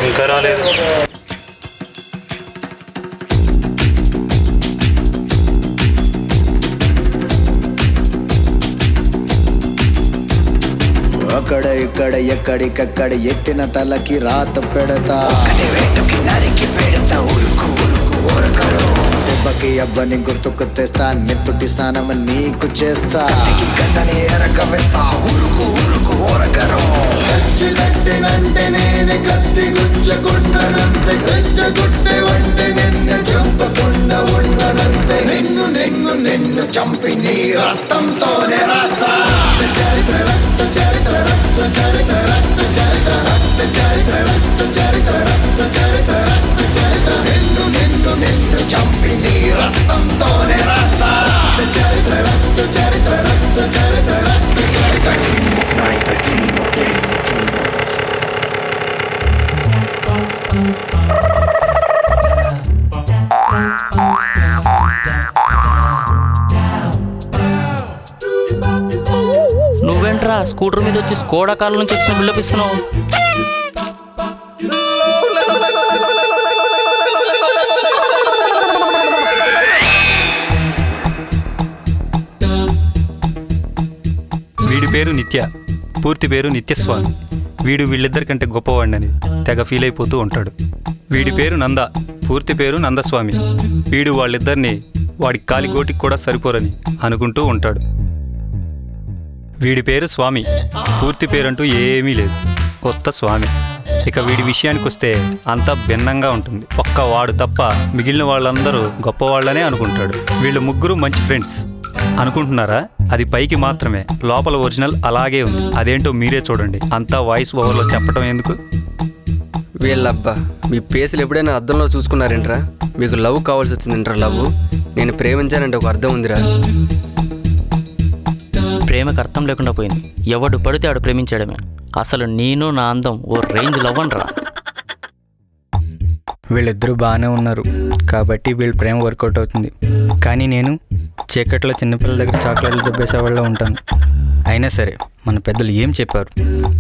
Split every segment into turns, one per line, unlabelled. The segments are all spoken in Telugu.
ఇంకా రాలేదు.
అక్కడ ఇక్కడ ఎక్కడికక్కడ ఎత్తిన తలకి రాత పెడతా, నరికి పెడతా, ఉరుకు ఉరుకు ఊరకరు దెబ్బకి అబ్బని గుర్తుకు తెస్తా, నెత్తుటి స్నానం నీకు చేస్తా, గంటని ఎరక వేస్తా, ఉరుకు ఉరుకు ఊరకరు గచ్చినట్టినంటే నేను కత్తి గుచ్చకుండనంతే, గచ్చగుట్టే వంటే నిన్ను చంపకుండా ఉండనంతే, నిన్ను నిన్ను నిన్ను చంపి నీ రక్తంతోనే రాస్తా. చరిత్ర రక్త చరిత్ర రక్త చరిత్ర రక్త చరిత్ర రక్త చరిత్ర రక్త చరిత్ర రక్త చరిత్ర రక్త చరిత్ర నిన్ను నిన్ను నిన్ను చంపి నీ రక్తంతోనే రాస్తా. చరిత్ర రక్త చరిత్ర రక్త చరిత్ర రక్త చరిత్ర dream of night, a dream of day, a dream of
నువ్వేంట్రా స్కూటర్ మీద వచ్చి స్కోడా కాళ్ళ నుంచి వచ్చిన బిల్డప్ ఇస్తున్నావు?
వీడి పేరు నిత్య, పూర్తి పేరు నిత్యస్వామి. వీడు వీళ్ళిద్దరికంటే గొప్పవాడినని తెగ ఫీల్ అయిపోతూ ఉంటాడు. వీడి పేరు నంద, పూర్తి పేరు నందస్వామి. వీడు వాళ్ళిద్దరిని వాడి కాలిగోటికి కూడా సరిపోరని అనుకుంటూ ఉంటాడు. వీడి పేరు స్వామి, పూర్తి పేరంటూ ఏమీ లేదు, కొత్త స్వామి. ఇక వీడి విషయానికి వస్తే అంతా భిన్నంగా ఉంటుంది. ఒక్క వాడు తప్ప మిగిలిన వాళ్ళందరూ గొప్పవాళ్ళనే అనుకుంటాడు. వీళ్ళు ముగ్గురు మంచి ఫ్రెండ్స్ అనుకుంటున్నారా? అది పైకి మాత్రమే, లోపల ఒరిజినల్ అలాగే ఉంది. అదేంటో మీరే చూడండి. అంతా వాయిస్ ఓవర్లో చెప్పడం ఎందుకు?
వీళ్ళబ్బా, మీ పేసులు ఎప్పుడైనా అద్దంలో చూసుకున్నారేంట్రా? మీకు లవ్ కావాల్సి వచ్చిందేంట్రా? లవ్ నేను ప్రేమించానంటే ఒక అర్థం ఉందిరా.
ప్రేమకు అర్థం లేకుండా పోయింది. ఎవడు పడితే ఆడు ప్రేమించడమే. అసలు నేను నా అందం ఓ రేంజ్ లవ్వనరా.
వీళ్ళిద్దరూ బాగానే ఉన్నారు కాబట్టి వీళ్ళ ప్రేమ వర్కౌట్ అవుతుంది. కానీ నేను చీకట్లో చిన్నపిల్లల దగ్గర చాక్లెట్లు దొబ్బేసేవాళ్ళ ఉంటాను. అయినా సరే మన పెద్దలు ఏం చెప్పారు?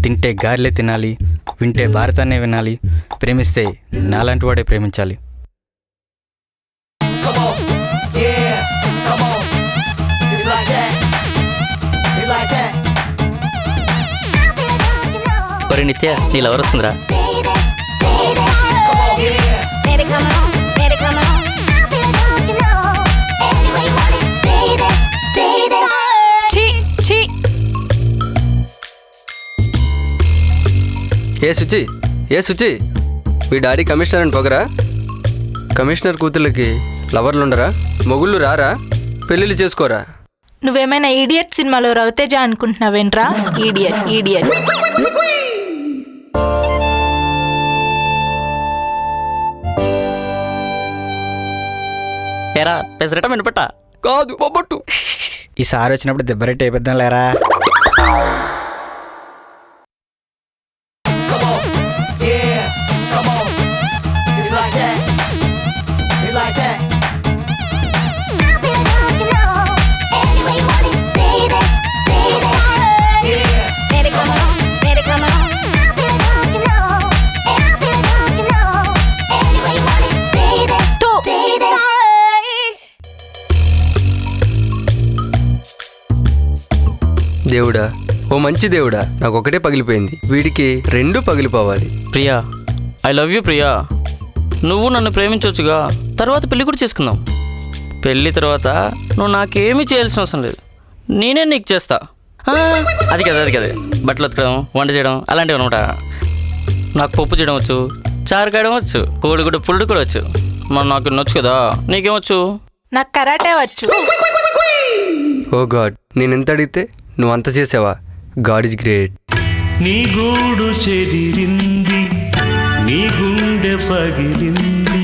తింటే గారెలే తినాలి, వింటే భారతాన్నే వినాలి, ప్రేమిస్తే నాలాంటి వాడే ప్రేమించాలి.
ఒరే నిత్య, నీ లవర్ వస్తుందిరా.
ఏ సుచి, మీ డాడీ కమిషనర్ అని పొగరా? కమిషనర్ కూతుర్లకి లవర్లు ఉండరా? మొగుళ్ళు రారా? పెళ్ళిళ్ళు చేసుకోరా?
నువ్వేమైనా ఈడియట్ సినిమాలో రవితేజ అనుకుంటున్నావేంట్రా? Idiot idiot.
ఎరా పెసరట మినపట్ట
కాదు బొబ్బట్టు.
ఈసారి వచ్చినప్పుడు దెబ్బరెట్టి అయిపోద్దాం లేరా.
దేవుడా, ఓ మంచి దేవుడా, నాకు ఒకటే పగిలిపోయింది, వీడికి రెండు పగిలిపోవాలి.
Priya, I love you Priya. నువ్వు నన్ను ప్రేమించవచ్చుగా, తర్వాత పెళ్ళి కూడా చేసుకుందాం. పెళ్ళి తర్వాత నువ్వు నాకేమీ చేయాల్సిన అవసరం లేదు, నేనే నీకు చేస్తా. అది కదా బట్టలు ఉతకడం, వంట చేయడం అలాంటివి అనమాట. నాకు పప్పు చేయడం వచ్చు, చారు కాయడం వచ్చు, కోడిగుడ్డు పుల్డు కూడా వచ్చు. మరి నాకు నచ్చు కదా, నీకేమొచ్చు?
నాకు కరాటే వచ్చు.
ఓ గాడ్, నేను ఎంత అడిగితే నువ్వు అంత చేసావా? God is great.
నీ గూడు చెదిరింది, నీ గుండె పగిలింది,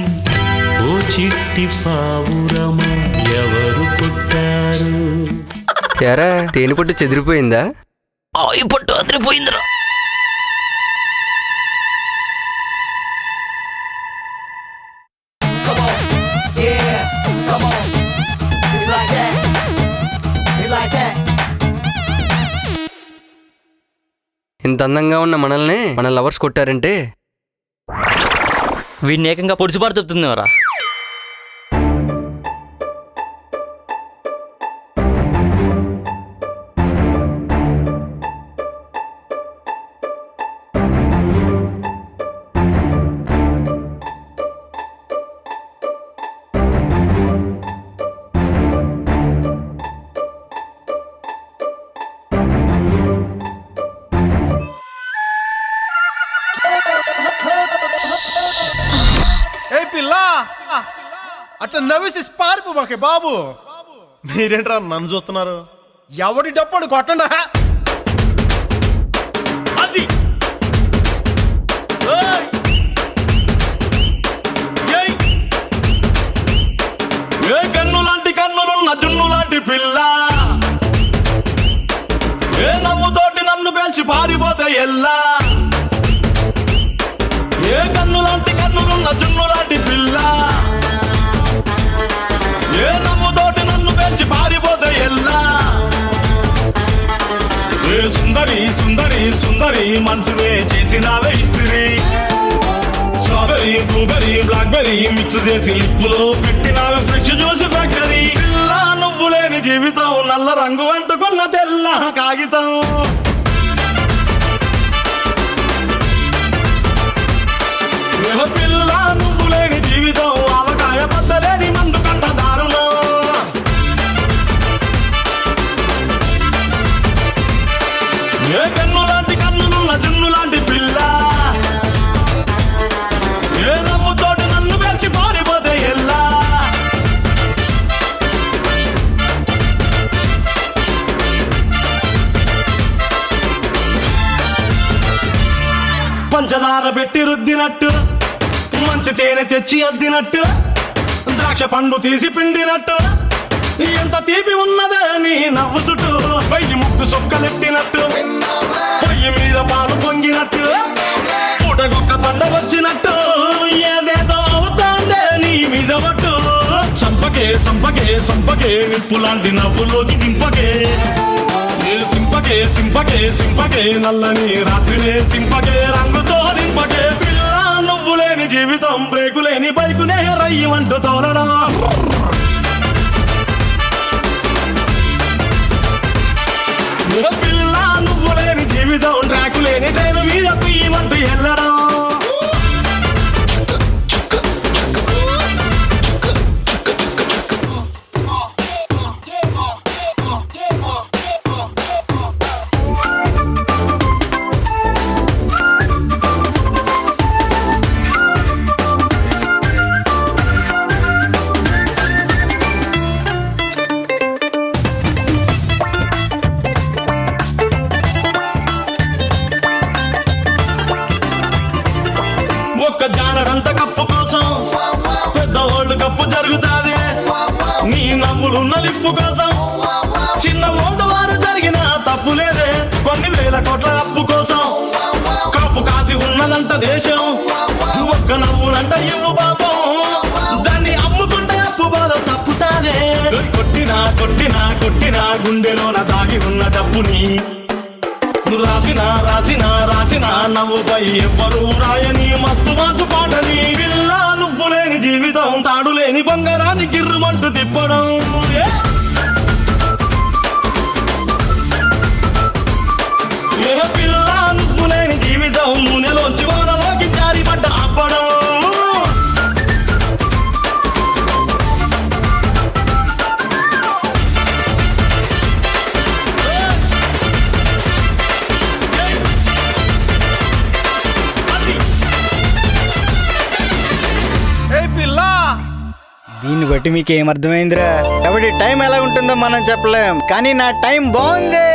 ఓ చిట్టి పావురమ ఎవరు పుట్టారు?
ఎరా, తేనె పొట్టు చెదిరిపోయిందా?
ఈ పట్టు అదిరిపోయిందిరా.
ఇంత అందంగా ఉన్న మనల్ని మన లవర్స్ కొట్టారంటే
వీడిని ఏకంగా పొడిచిపాటు చెప్తుందేవరా.
ఏ పిల్ల అట్లా నవ్వేసి పారిపో మాకే బాబు. మీరేంట్రా నన్ను చూస్తున్నారు? ఎవడి డప్పుడు కొట్టండా అది. ఏయ్! ఏయ్!
ఏ కన్ను లాంటి కన్నులున్న జున్ను లాంటి పిల్ల, ఏ నవ్వుతోటి నన్ను పేల్చి పారిపోతే ఎల్లా. ఏ కన్ను లాంటి కన్నులున్న జున్ను లాంటి పిల్ల, ఏ నవ్వుతోటి నన్ను పేల్చి పారిపోతే ఎల్లా. ఏ సుందరి సుందరి సుందరి మనసునే చేసినావే ఇస్త్రీ. స్ట్రాబెరీ బ్లూబెరీ బ్లాక్బెరీ మిక్స్ చేసి లిప్పులో పెట్టినావే ఫ్రెష్ జ్యూస్ ఫ్యాక్టరీ. పిల్ల నువ్వు లేని జీవితం నల్ల రంగు అంటుకున్న తెల్ల కాగితం. పిల్ల నువ్వు లేని జీవితం ఆవకాయ బద్దలేని మందు కంట దారుణం. ఏ కన్ను లాంటి కన్నులున్న జున్ను లాంటి పిల్ల, ఏ నవ్వుతోటి నన్ను పేల్చి పారిపోతే ఎల్లా. పంచదార పెట్టి రుద్దినట్టు, మంచి తేనె తెచ్చి అద్దినట్టు, ద్రాక్ష పండు తీసి పిండినట్టు, ఎంత తీపి ఉన్నదే నీ నవ్వు చుట్టూ. వెయ్యి ముక్కు సొక్కలెట్టినట్టు, పొయ్యి మీద పాలు పొంగినట్టు, పూటకొక్క పండగ వచ్చినట్టు, ఏదేదో అవుతాందే నీ మీద పట్టు. సంపకే సంపకే సంపకే నిప్పు లాంటి నవ్వులోకి దింపకే. సింపకే సింపకే సింపకే నల్లని రాత్రినే సింపకే రంగుతో నింపకే. పిల్ల నువ్వు లేని జీవితం బ్రేకు లేని బైకునే రయ్యమంటూ తోలడం. పిల్ల నువ్వు లేని జీవితం ట్రాకు లేని ట్రైన్ మీద పియ్యమంటూ వెళ్ళడం. ఒక్క జానడంత కప్పు కోసం పెద్ద ఓల్డ్ కప్పు జరుగుతాది. నీ నవ్వులు నలిప్పు కోసం చిన్న ఓల్డ్ వారు జరిగిన తప్పు లేదే. కొన్ని వేల కోట్ల అప్పు కోసం కాపు కాసి ఉన్నదంట దేశం. ఒక్క నవ్వులంట ఇవ్వు పాపం, దాన్ని అమ్ముకుంటే అప్పు బాధ తప్పుతాదే. కొట్టినా కొట్టినా కొట్టినా గుండెలోన దాగి ఉన్న డబ్బుని రాసిన రాసిన రాసిన నవ్వుపై ఎవ్వరూ రాయని మస్తు మాసు పాటని. పిల్ల నువ్వు లేని జీవితం తాడు లేని బంగారాన్ని గిర్రుమంటూ తిప్పడం. ఏ పిల్ల నువ్వు లేని జీవితం నూనెలోంచి వానలోకి జారి పడ్డ అప్పడం.
దీన్ని బట్టి మీకు ఏమర్థమైందిరా? కాబట్టి టైం ఎలా ఉంటుందో మనం చెప్పలేం, కానీ నా టైం బాగుంది.